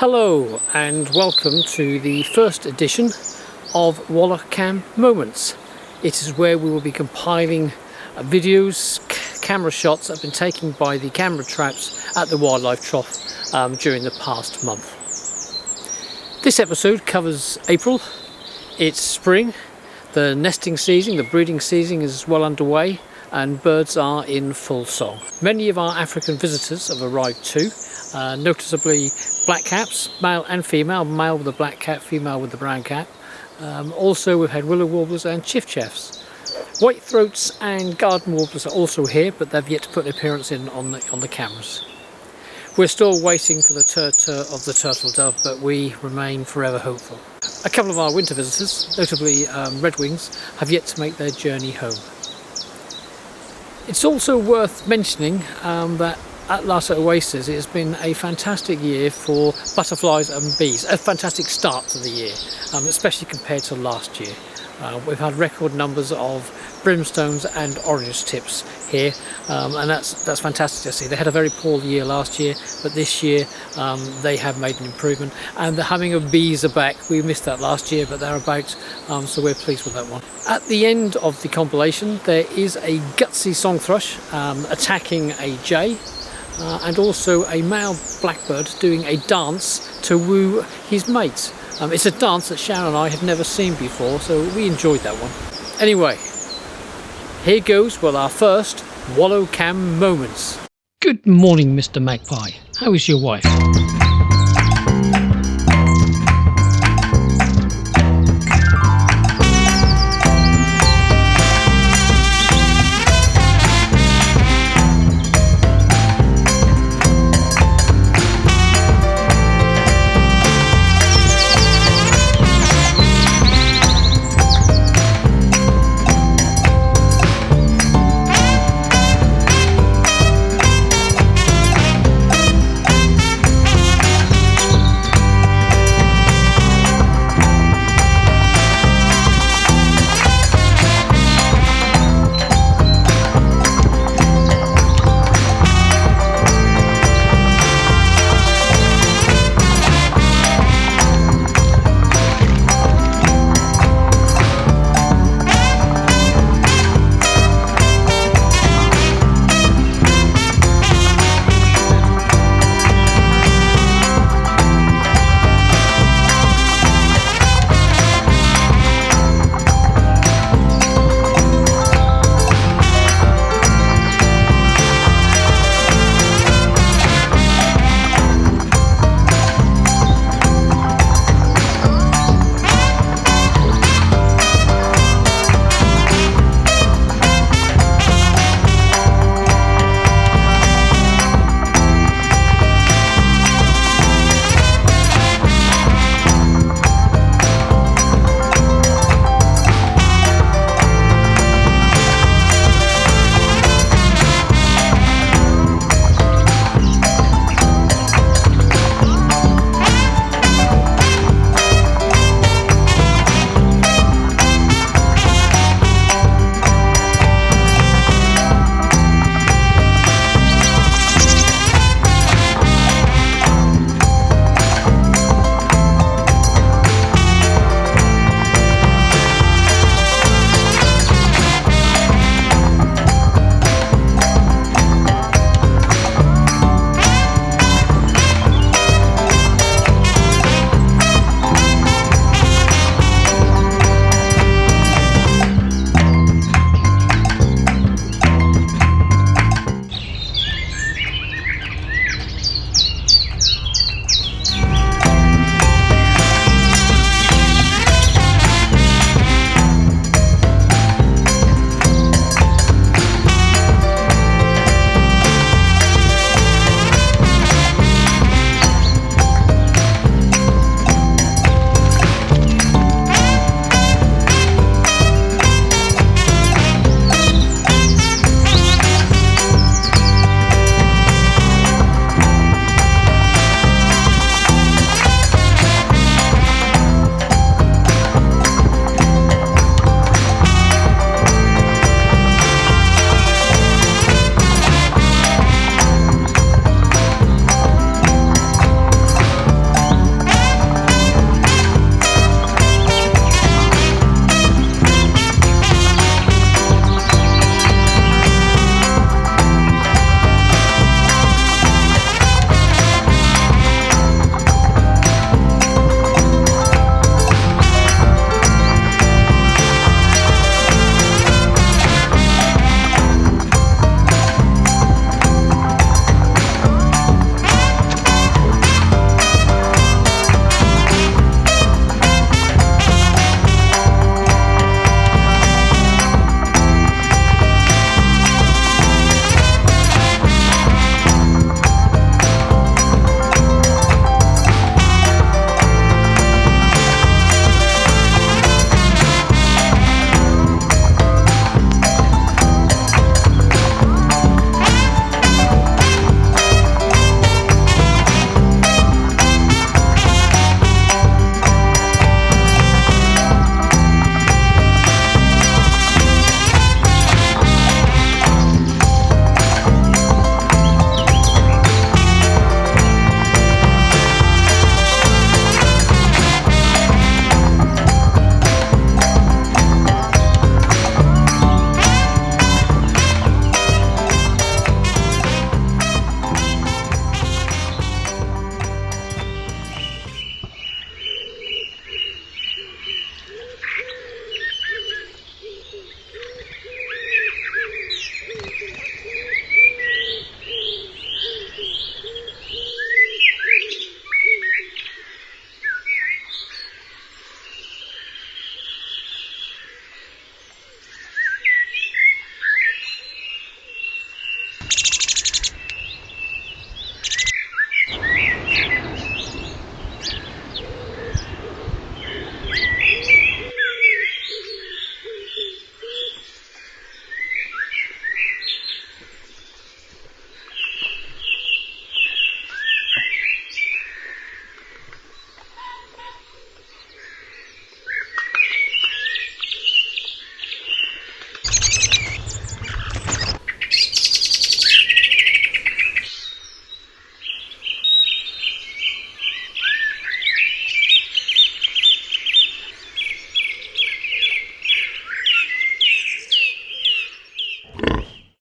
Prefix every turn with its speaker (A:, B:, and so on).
A: Hello and welcome to the first edition of Wallow Cam Moments. It is where we will be compiling videos, camera shots that have been taken by the camera traps at the wildlife trough during the past month. This episode covers April. It's spring, the nesting season, the breeding season is well underway and birds are in full song. Many of our African visitors have arrived too, noticeably blackcaps, male and female, male with the black cap, female with the brown cap. Also we've had willow warblers and chiffchaffs. White throats and garden warblers are also here, but they've yet to put an appearance in on the cameras. We're still waiting for the of the turtle dove, but we remain forever hopeful. A couple of our winter visitors, notably redwings, have yet to make their journey home. It's also worth mentioning that at Lhasa Oasis it has been a fantastic year for butterflies and bees, a fantastic start to the year, especially compared to last year. We've had record numbers of brimstones and orange tips here, and that's fantastic to see. They had a very poor year last year, but this year they have made an improvement, and the humming of bees are back. We missed that last year, but they're about, so we're pleased with that one. At the end of the compilation there is a gutsy song thrush attacking a jay, and also a male blackbird doing a dance to woo his mate. It's a dance that Sharon and I have never seen before, so we enjoyed that one. Anyway, here goes with our first Wallow Cam Moments. Good morning, Mr. Magpie. How is your wife?